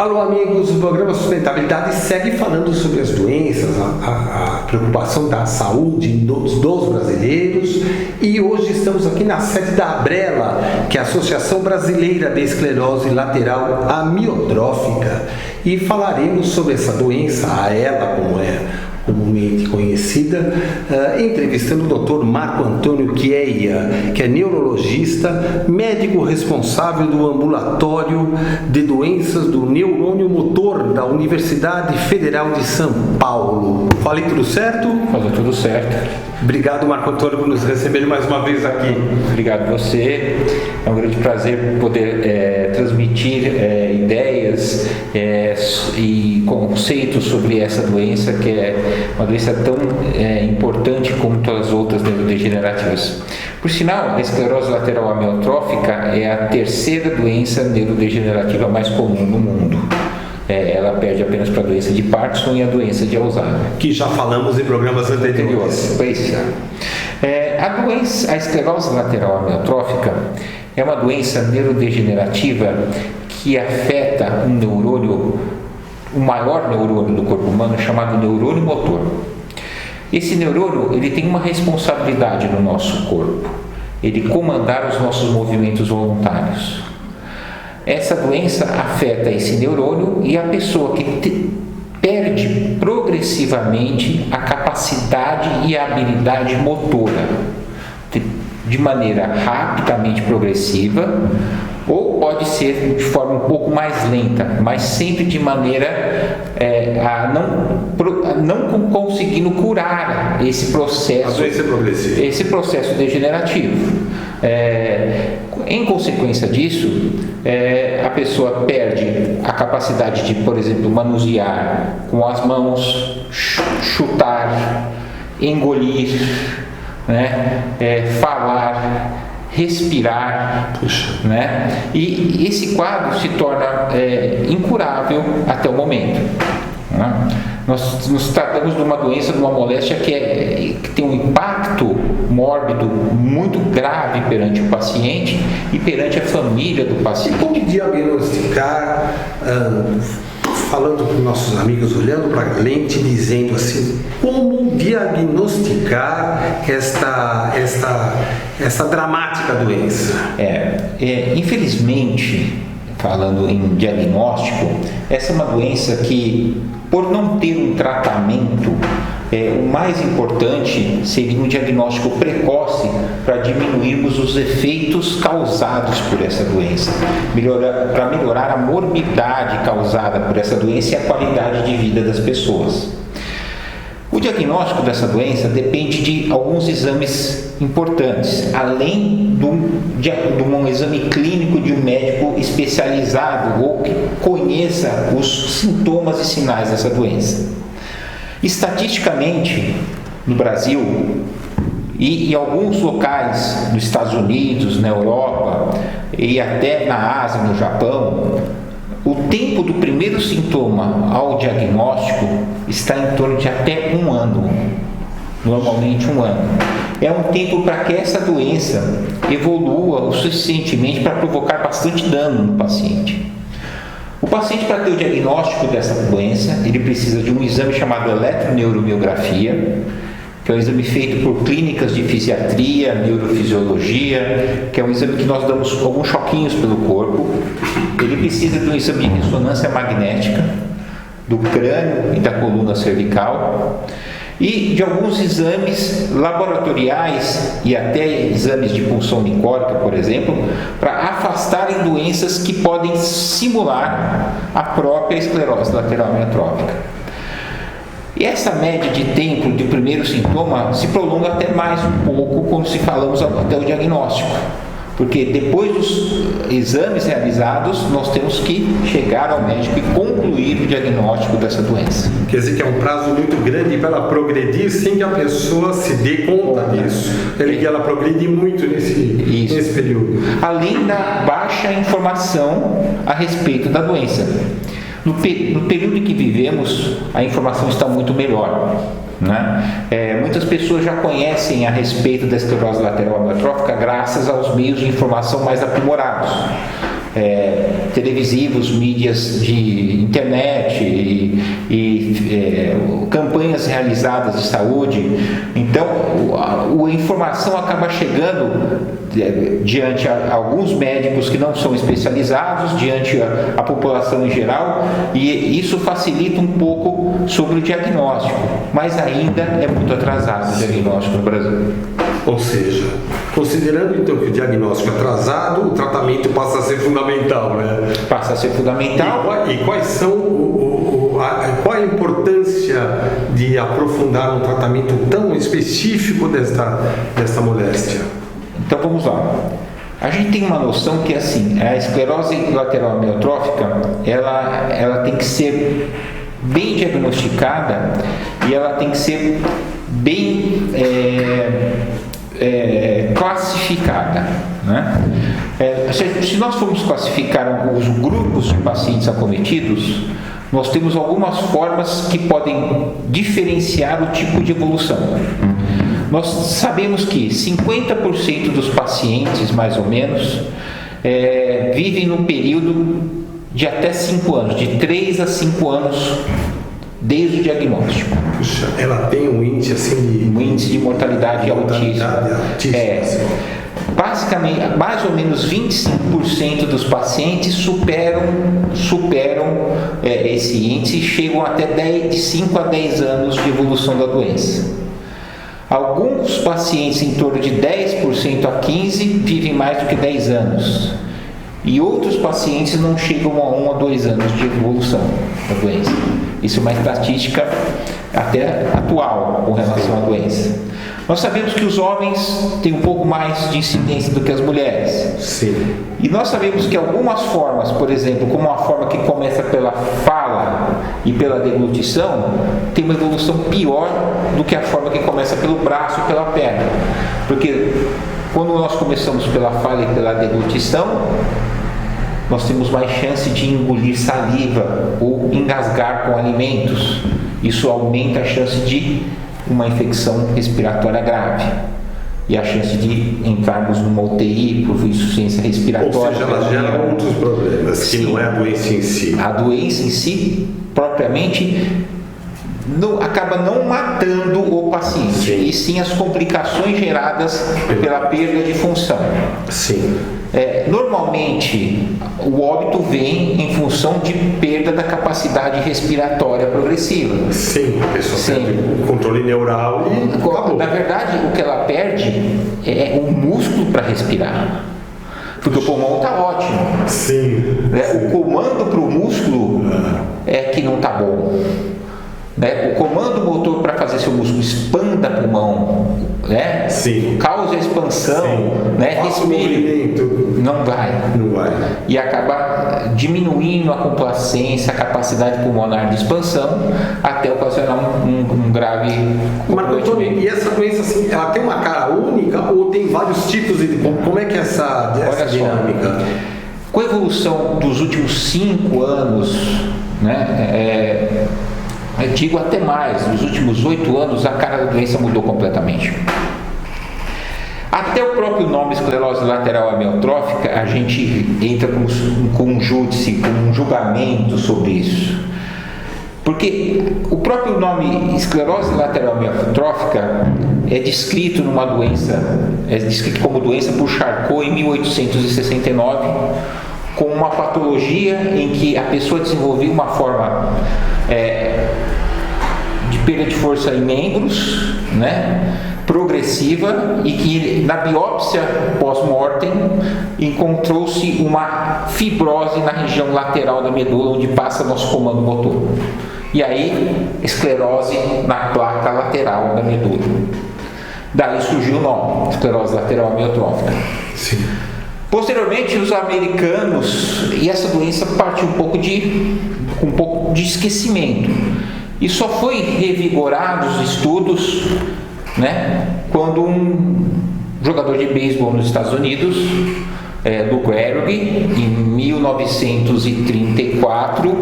Alô amigos, o programa Sustentabilidade segue falando sobre as doenças, a preocupação da saúde dos brasileiros, e hoje estamos aqui na sede da ABRELA, que é a Associação Brasileira de Esclerose Lateral Amiotrófica, e falaremos sobre essa doença, a ELA, como é comumente conhecida, entrevistando o Dr. Marco Antônio Chiea, que é neurologista, médico responsável do Ambulatório de Doenças do Neurônio Motor da Universidade Federal de São Paulo. Falei tudo certo? Falou tudo certo. Obrigado, Marco Antônio, por nos receber mais uma vez aqui. Obrigado a você. É um grande prazer poder transmitir ideias e conceitos sobre essa doença, que é uma doença tão importante como todas as outras neurodegenerativas. Por sinal, a esclerose lateral amiotrófica é a terceira doença neurodegenerativa mais comum no mundo. Ela perde apenas para a doença de Parkinson e a doença de Alzheimer, que já falamos em programas anteriores. Pois é. A esclerose lateral amiotrófica é uma doença neurodegenerativa que afeta um neurônio, o maior neurônio do corpo humano, chamado neurônio motor. Esse neurônio, ele tem uma responsabilidade no nosso corpo: ele comandar os nossos movimentos voluntários. Essa doença afeta esse neurônio e a pessoa que perde progressivamente a capacidade e a habilidade motora, de maneira rapidamente progressiva, ou pode ser de forma um pouco mais lenta, mas sempre de maneira não conseguindo curar esse processo degenerativo. Em consequência disso, a pessoa perde a capacidade de, por exemplo, manusear com as mãos, chutar, engolir, falar, respirar, e esse quadro se torna incurável até o momento. Nós nos tratamos de uma doença, de uma moléstia que tem um impacto mórbido muito grave perante o paciente e perante a família do paciente. Como diagnosticar, falando para os nossos amigos, olhando para a lente, dizendo assim, como diagnosticar esta dramática doença? Infelizmente, falando em diagnóstico, essa é uma doença que, por não ter um tratamento, o mais importante seria um diagnóstico precoce para diminuirmos os efeitos causados por essa doença, para melhorar a morbidade causada por essa doença e a qualidade de vida das pessoas. O diagnóstico dessa doença depende de alguns exames importantes, além de um exame clínico de um médico especializado ou que conheça os sintomas e sinais dessa doença. Estatisticamente, no Brasil e em alguns locais nos Estados Unidos, na Europa e até na Ásia, no Japão, o tempo do primeiro sintoma ao diagnóstico está em torno de até 1 ano, normalmente 1 ano. É um tempo para que essa doença evolua o suficientemente para provocar bastante dano no paciente. O paciente, para ter o diagnóstico dessa doença, ele precisa de um exame chamado eletroneuromiografia, que é um exame feito por clínicas de fisiatria, neurofisiologia, que é um exame que nós damos alguns choquinhos pelo corpo. Ele precisa de um exame de ressonância magnética do crânio e da coluna cervical e de alguns exames laboratoriais e até exames de punção nicórica, por exemplo, para afastarem doenças que podem simular a própria esclerose lateral amiotrófica. E essa média de tempo de primeiro sintoma se prolonga até mais um pouco quando se falamos até o diagnóstico, porque depois dos exames realizados nós temos que chegar ao médico e concluir o diagnóstico dessa doença. Quer dizer que é um prazo muito grande para ela progredir sem que a pessoa se dê conta disso. Ela progride muito nesse período. Além da baixa informação a respeito da doença. No período em que vivemos, a informação está muito melhor. Muitas pessoas já conhecem a respeito da esclerose lateral amiotrófica graças aos meios de informação mais aprimorados. televisivos, mídias de internet e campanhas realizadas de saúde. Então, a informação acaba chegando diante a alguns médicos que não são especializados, diante a população em geral, e isso facilita um pouco sobre o diagnóstico, mas ainda é muito atrasado o diagnóstico no Brasil. Ou seja, considerando então que o diagnóstico é atrasado, o tratamento passa a ser fundamental, né? Passa a ser fundamental. E quais são qual a importância de aprofundar um tratamento tão específico desta moléstia? Então vamos lá. A gente tem uma noção que assim, a esclerose lateral amiotrófica, ela tem que ser bem diagnosticada e ela tem que ser bem classificada, né? Se nós formos classificar os grupos de pacientes acometidos, nós temos algumas formas que podem diferenciar o tipo de evolução. Nós sabemos que 50% dos pacientes, mais ou menos, vivem num período de até 5 anos, de 3 a 5 anos, desde o diagnóstico. Puxa, ela tem um índice assim um índice de mortalidade altíssimo. Basicamente, mais ou menos 25% dos pacientes superam esse índice e chegam até de 5 a 10 anos de evolução da doença. Alguns pacientes, em torno de 10% a 15%, vivem mais do que 10 anos. E outros pacientes não chegam a 1 a 2 anos de evolução da doença. Isso é uma estatística até atual com relação à doença. Nós sabemos que os homens têm um pouco mais de incidência do que as mulheres. Sim. E nós sabemos que algumas formas, por exemplo, como uma forma que começa pela fala e pela deglutição, tem uma evolução pior do que a forma que começa pelo braço e pela perna. Porque quando nós começamos pela fala e pela deglutição, nós temos mais chance de engolir saliva ou engasgar com alimentos. Isso aumenta a chance de uma infecção respiratória grave e a chance de entrarmos numa UTI por insuficiência respiratória. Ou seja, ela gera outros problemas, que Sim. não é a doença em si. A doença em si, propriamente, acaba não matando o paciente, sim. E sim as complicações geradas pela perda de função. Sim. Normalmente, o óbito vem em função de perda da capacidade respiratória progressiva. Sim, a pessoa perde o controle neural e acabou. Na verdade, o que ela perde é o músculo para respirar. Porque o pulmão está ótimo. Sim. O comando para o músculo é que não está bom. O comando motor para fazer seu músculo expanda pulmão, Sim. Causa expansão, respire, não vai. E acaba diminuindo a complacência, a capacidade pulmonar de expansão, até ocasionar um grave comprometimento. E essa doença, assim, ela tem uma cara única ou tem vários tipos? Como é que é essa dinâmica? Com a evolução dos últimos 5 anos, eu digo até mais, nos últimos 8 anos a cara da doença mudou completamente. Até o próprio nome esclerose lateral amiotrófica, a gente entra com um júdice, com um julgamento sobre isso. Porque o próprio nome esclerose lateral amiotrófica é descrito como doença por Charcot em 1869, com uma patologia em que a pessoa desenvolveu uma forma de perda de força em membros, progressiva, e que na biópsia pós-mortem encontrou-se uma fibrose na região lateral da medula, onde passa nosso comando motor. E aí, esclerose na placa lateral da medula. Daí surgiu o nome, esclerose lateral amiotrófica. Sim. Posteriormente, os americanos, e essa doença partiu um pouco de esquecimento, e só foi revigorado os estudos, quando um jogador de beisebol nos Estados Unidos, do Gehrig, em 1934,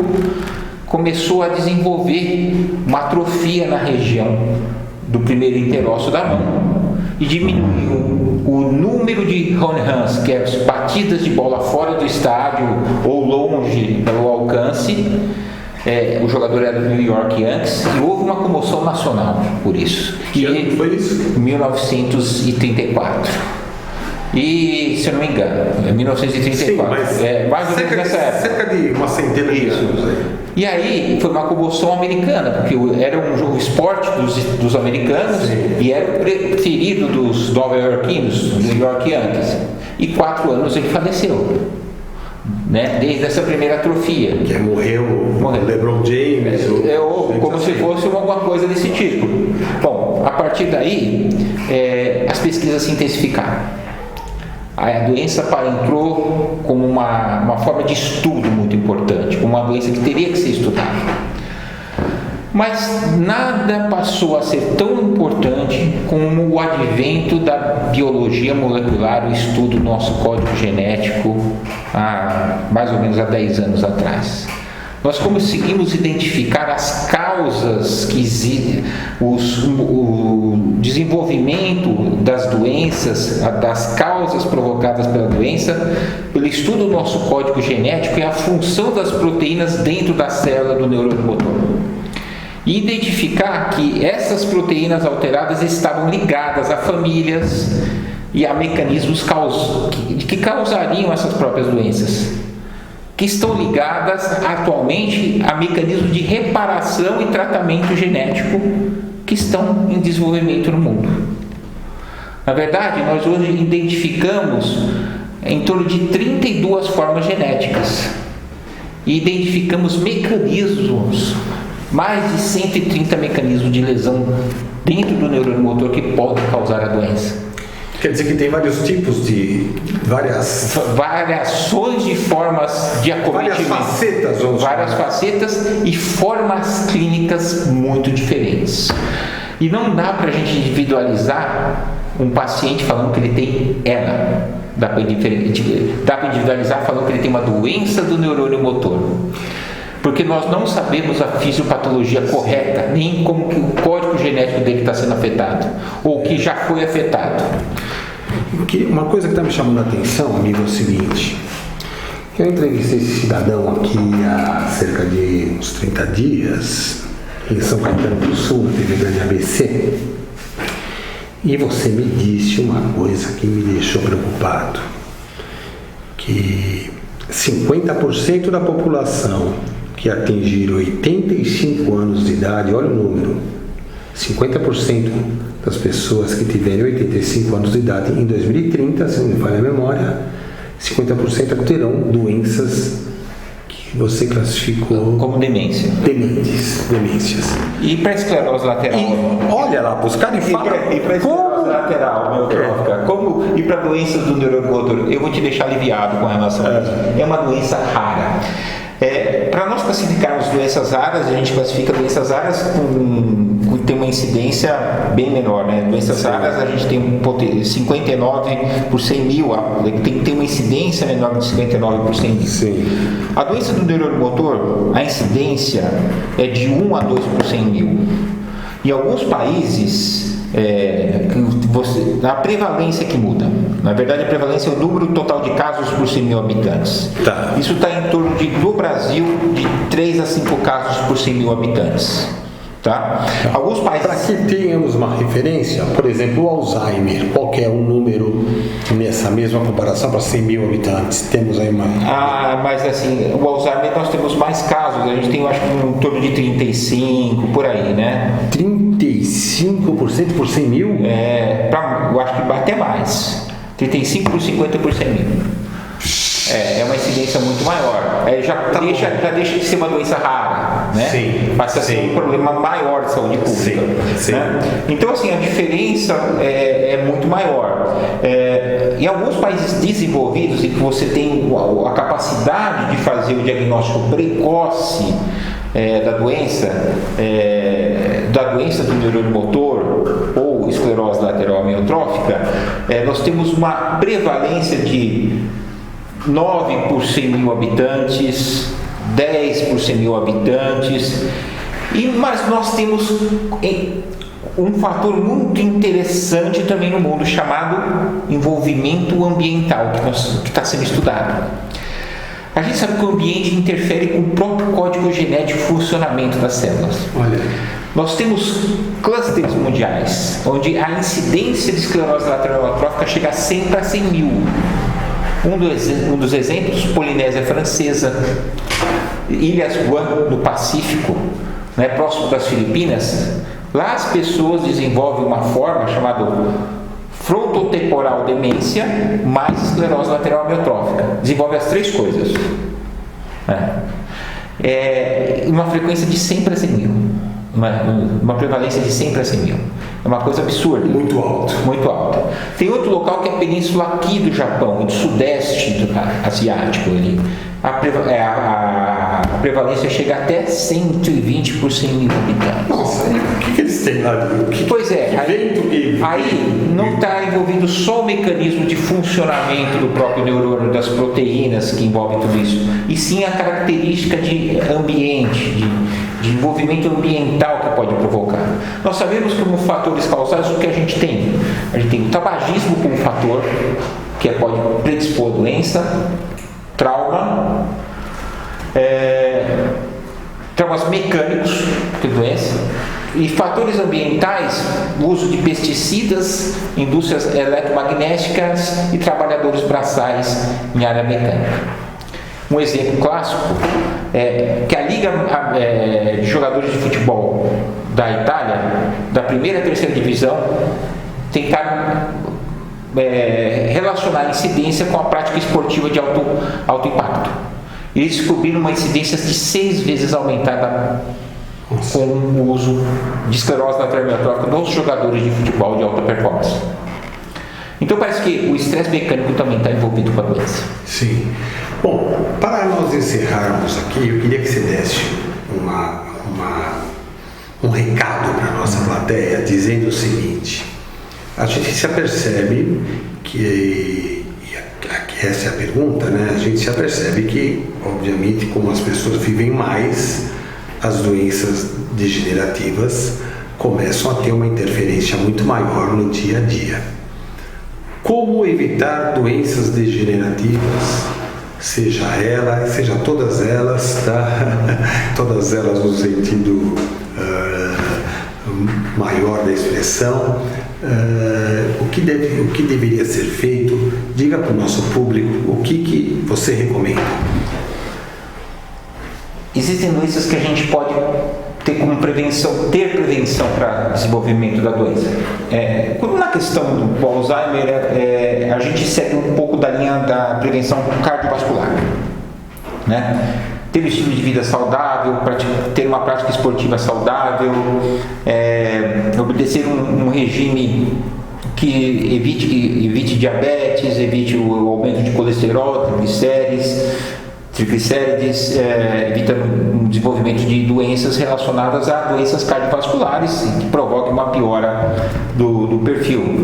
começou a desenvolver uma atrofia na região do primeiro interósseo da mão, e diminuiu o número de home runs, que é as batidas de bola fora do estádio ou longe pelo alcance. O jogador era do New York Yankees e houve uma comoção nacional por isso. Que ano foi isso? 1934. E, se eu não me engano, é 1934. Sim, mas mais ou menos nessa época. Cerca de uma centena de anos aí. E aí foi uma comoção americana, porque era um jogo esporte dos americanos. Sim. E era o preferido dos nova-iorquinos, dos New York Yankees. E 4 anos ele faleceu, né? Desde essa primeira atrofia. Que morreu. LeBron James. Ou como se fosse alguma coisa desse tipo. Bom, a partir daí, as pesquisas se intensificaram. A doença entrou como uma forma de estudo muito importante, como uma doença que teria que ser estudada. Mas nada passou a ser tão importante como o advento da biologia molecular, o estudo do nosso código genético, mais ou menos há 10 anos atrás. Nós conseguimos identificar as causas que existem, o desenvolvimento das doenças, das causas provocadas pela doença, pelo estudo do nosso código genético e a função das proteínas dentro da célula do neurônio motor. E identificar que essas proteínas alteradas estavam ligadas a famílias e a mecanismos que causariam essas próprias doenças, que estão ligadas atualmente a mecanismos de reparação e tratamento genético que estão em desenvolvimento no mundo. Na verdade, nós hoje identificamos em torno de 32 formas genéticas e identificamos mecanismos, mais de 130 mecanismos de lesão dentro do neurônio motor que podem causar a doença. Quer dizer que tem vários tipos de variações de formas de acometimento, várias facetas e formas clínicas muito diferentes. E não dá para a gente individualizar um paciente falando que ele tem ELA. Dá para individualizar falando que ele tem uma doença do neurônio motor. Porque nós não sabemos a fisiopatologia correta, nem como que o código genético dele está sendo afetado, ou que já foi afetado. Uma coisa que está me chamando a atenção, amigo, é o seguinte. Eu entrevistei esse cidadão aqui há cerca de uns 30 dias, em São Caetano do Sul, na TV Grande ABC, e você me disse uma coisa que me deixou preocupado, que 50% da população que atingir 85 anos de idade, olha o número, 50% das pessoas que tiverem 85 anos de idade em 2030, se não me falha a memória, 50% terão doenças que você classificou como demências. E para esclerose lateral? Olha lá, os caras falam. E para esclerose lateral amiotrófica, e para doenças do neurônio motor? Eu vou te deixar aliviado com relação a isso. É uma doença rara. Para nós classificarmos doenças raras, a gente classifica doenças raras com tem uma incidência bem menor, né? Doenças raras a gente tem 59 por 100 mil, tem que ter uma incidência menor de 59 por 100 mil. Sim. A doença do neurônio motor, a incidência é de 1 a 2 por 100 mil. Em alguns países, a prevalência que muda. Na verdade, a prevalência é o número total de casos por 100 mil habitantes. Tá. Isso está em torno no Brasil, de 3 a 5 casos por 100 mil habitantes. Tá? Alguns países... Para que tenhamos uma referência, por exemplo, o Alzheimer, qual que é o número nessa mesma comparação para 100 mil habitantes? Temos aí uma... mas assim, o Alzheimer nós temos mais casos, a gente tem, eu acho que em torno de 35, por aí, né? 35% por 100 mil? Eu acho que até mais. 35 por 50 por 100 mil. É uma incidência muito maior. Já deixa de ser uma doença rara, né? Sim. Passa a ser um problema maior de saúde pública. Sim. Né? Então, assim, a diferença é muito maior. Em alguns países desenvolvidos, em que você tem a capacidade de fazer o diagnóstico precoce da doença do neurônio motor ou esclerose lateral amiotrófica, nós temos uma prevalência de 9 por 100 mil habitantes, 10 por 100 mil habitantes, mas nós temos um fator muito interessante também no mundo chamado envolvimento ambiental, que está sendo estudado. A gente sabe que o ambiente interfere com o próprio código genético e funcionamento das células. Olha. Nós temos clusters mundiais, onde a incidência de esclerose lateral amiotrófica chega a 100 para 100 mil. Um dos exemplos, Polinésia Francesa, Ilhas Guam, no Pacífico, né, próximo das Filipinas. Lá as pessoas desenvolvem uma forma chamada frontotemporal demência mais esclerose lateral amiotrófica. Desenvolve as três coisas. Uma frequência de 100 para 100 mil. Uma prevalência de 100 para 100 mil. É uma coisa absurda. Muito alto. Muito alta. Tem outro local que é a península aqui do Japão, do sudeste asiático ali. A prevalência chega até 120 por 100 mil habitantes. Nossa, e o que eles têm lá? Pois é, aí não está envolvido só o mecanismo de funcionamento do próprio neurônio, das proteínas que envolvem tudo isso, e sim a característica de ambiente, de envolvimento ambiental que pode provocar. Nós sabemos que como fatores causais o que a gente tem? A gente tem o tabagismo como fator, que pode predispor a doença, trauma, traumas mecânicos, que é doença, e fatores ambientais, o uso de pesticidas, indústrias eletromagnéticas e trabalhadores braçais em área mecânica. Um exemplo clássico é que a Liga de Jogadores de Futebol da Itália, da primeira e terceira divisão, tentaram relacionar a incidência com a prática esportiva de alto impacto. Eles descobriram uma incidência de 6 vezes aumentada com o uso de esclerose lateral amiotrófica nos jogadores de futebol de alta performance. Então parece que o estresse mecânico também está envolvido com a doença. Sim. Bom, para nós encerrarmos aqui, eu queria que você desse um recado para a nossa plateia, dizendo o seguinte: a gente se apercebe que essa é a pergunta, né? A gente se apercebe que, obviamente, como as pessoas vivem mais, as doenças degenerativas começam a ter uma interferência muito maior no dia a dia. Como evitar doenças degenerativas, seja todas elas, tá? Todas elas no sentido maior da expressão. O que deveria ser feito? Diga para o nosso público o que você recomenda. Existem doenças que a gente pode ter como prevenção para desenvolvimento da doença. Na questão do Alzheimer, a gente segue um pouco da linha da prevenção cardiovascular, né? Ter um estilo de vida saudável, ter uma prática esportiva saudável, obedecer um regime que evite diabetes, evite o aumento de colesterol, triglicérides, evitando o desenvolvimento de doenças relacionadas a doenças cardiovasculares que provoquem uma piora do perfil.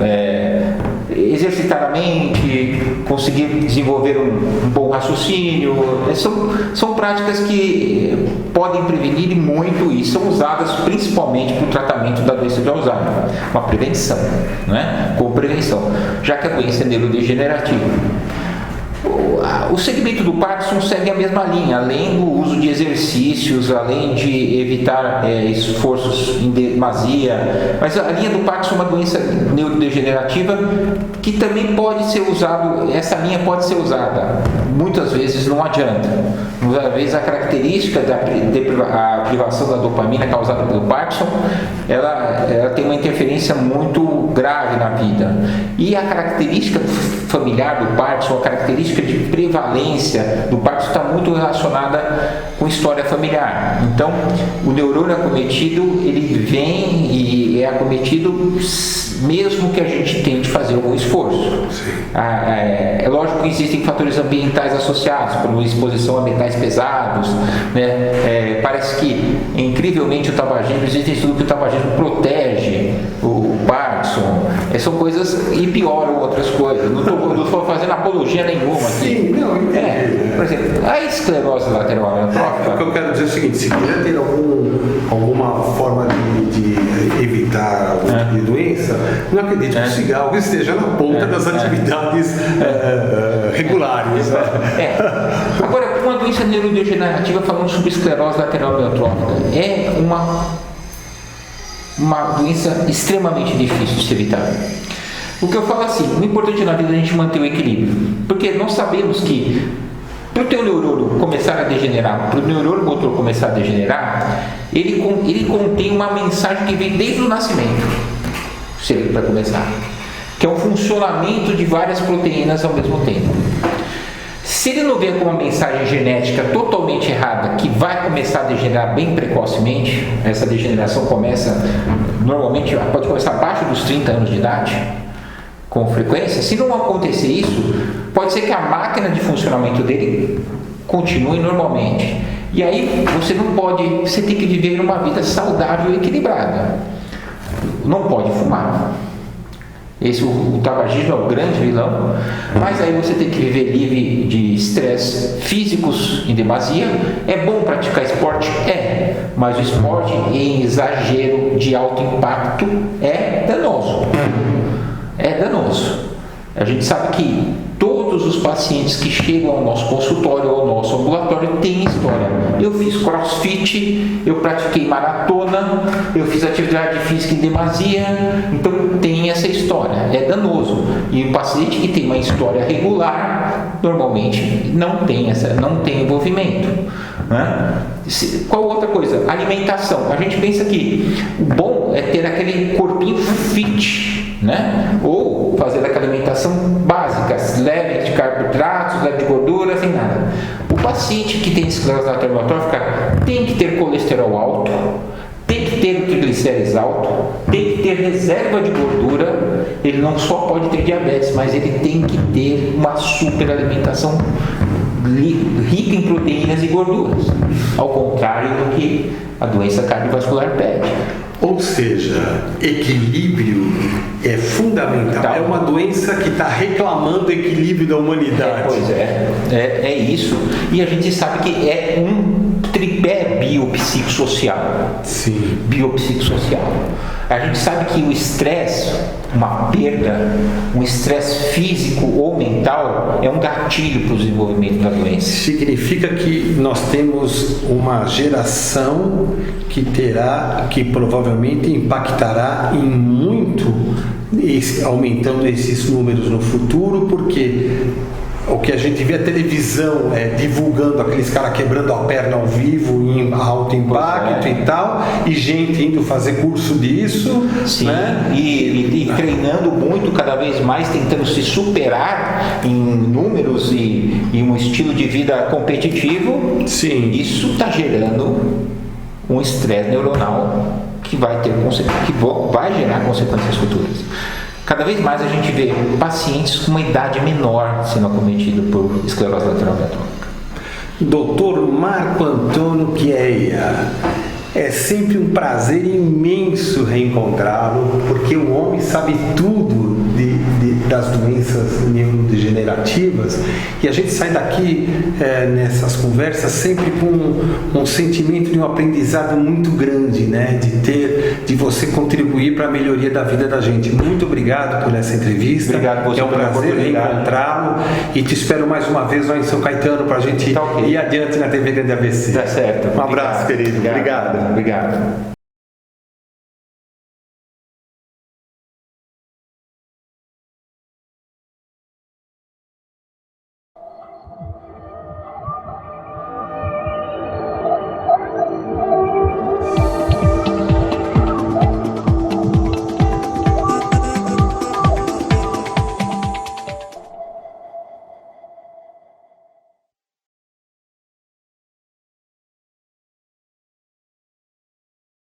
Exercitar a mente, conseguir desenvolver um bom raciocínio, são práticas que podem prevenir muito e são usadas principalmente para o tratamento da doença de Alzheimer, uma prevenção, né? Como prevenção, já que a doença é neurodegenerativa. O segmento do Parkinson segue a mesma linha, além do uso de exercícios, além de evitar esforços em demasia, mas a linha do Parkinson é uma doença neurodegenerativa que também pode ser usado, essa linha pode ser usada, muitas vezes não adianta. Muitas vezes a característica a privação da dopamina causada pelo Parkinson, ela tem uma interferência muito grave na vida. E a característica familiar do Parkinson, a característica de prevalência do Parkinson está muito relacionada com história familiar. Então, o neurônio acometido, ele vem e é acometido mesmo que a gente tente fazer algum esforço. É lógico que existem fatores ambientais associados, como exposição a metais pesados, né? Parece que, incrivelmente, o tabagismo, existe estudo que o tabagismo protege o Parkinson, são coisas e pioram outras coisas. Não estou fazendo apologia nenhuma aqui. Sim, não, entendi. Por exemplo, a esclerose lateral amiotrófica. O que eu quero dizer é o seguinte: se quiser ter alguma forma de evitar algum tipo de doença, não acredite que o cigarro esteja na ponta das atividades regulares. Agora, uma doença neurodegenerativa, falando sobre esclerose lateral amiotrófica, é uma doença extremamente difícil de ser evitada. O que eu falo assim, o importante na vida é a gente manter o equilíbrio, porque nós sabemos que para o teu neurônio começar a degenerar, para o neurônio motor começar a degenerar, ele contém uma mensagem que vem desde o nascimento, para começar, que é um funcionamento de várias proteínas ao mesmo tempo. Se ele não vier com uma mensagem genética totalmente errada, que vai começar a degenerar bem precocemente, essa degeneração normalmente pode começar abaixo dos 30 anos de idade, com frequência. Se não acontecer isso, pode ser que a máquina de funcionamento dele continue normalmente. E aí você tem que viver uma vida saudável e equilibrada. Não pode fumar. O tabagismo é o grande vilão, mas aí você tem que viver livre de estresse físicos em demasia. É bom praticar esporte? Mas o esporte em exagero de alto impacto é danoso. A gente sabe que todos os pacientes que chegam ao nosso consultório ou ao nosso ambulatório têm história. Eu fiz crossfit, eu pratiquei maratona, eu fiz atividade física em demasia, então tem essa história, é danoso. E o paciente que tem uma história regular, normalmente não tem envolvimento. Né? Qual outra coisa? Alimentação. A gente pensa que o bom é ter aquele corpinho fit, né? Ou fazer aquela alimentação básica, leve de carboidratos, leve de gordura, sem nada. O paciente que tem esclerose lateral amiotrófica tem que ter colesterol alto, tem que ter triglicérides alto, tem que ter reserva de gordura. Ele não só pode ter diabetes, mas ele tem que ter uma super alimentação rica em proteínas e gorduras, ao contrário do que a doença cardiovascular pede. Ou seja, equilíbrio é fundamental. É uma doença que está reclamando o equilíbrio da humanidade. Pois é isso. E a gente sabe que é um tripé biopsicossocial. Sim. Biopsicossocial. A gente sabe que o estresse, uma perda, um estresse físico ou mental é um gatilho para o desenvolvimento da doença. Significa que nós temos uma geração que provavelmente impactará em muito, aumentando esses números no futuro, porque o que a gente vê a televisão divulgando aqueles caras quebrando a perna ao vivo em alto impacto e tal, e gente indo fazer curso disso. Sim, né? e treinando muito, cada vez mais, tentando se superar em números e um estilo de vida competitivo. Sim. Isso está gerando um estresse neuronal que vai gerar consequências futuras. Cada vez mais a gente vê pacientes com uma idade menor sendo acometidos por esclerose lateral amiotrófica. Dr. Marco Antônio Chiaia, é sempre um prazer imenso reencontrá-lo, porque o homem sabe tudo das doenças neurodegenerativas, e a gente sai daqui nessas conversas sempre com um sentimento de um aprendizado muito grande, né? De você contribuir para a melhoria da vida da gente. Muito obrigado por essa entrevista. Obrigado você. É um prazer reencontrá-lo, e te espero mais uma vez lá em São Caetano para a gente ir adiante na TV Grande ABC. Tá certo. Um abraço, querido. Obrigado. Obrigado.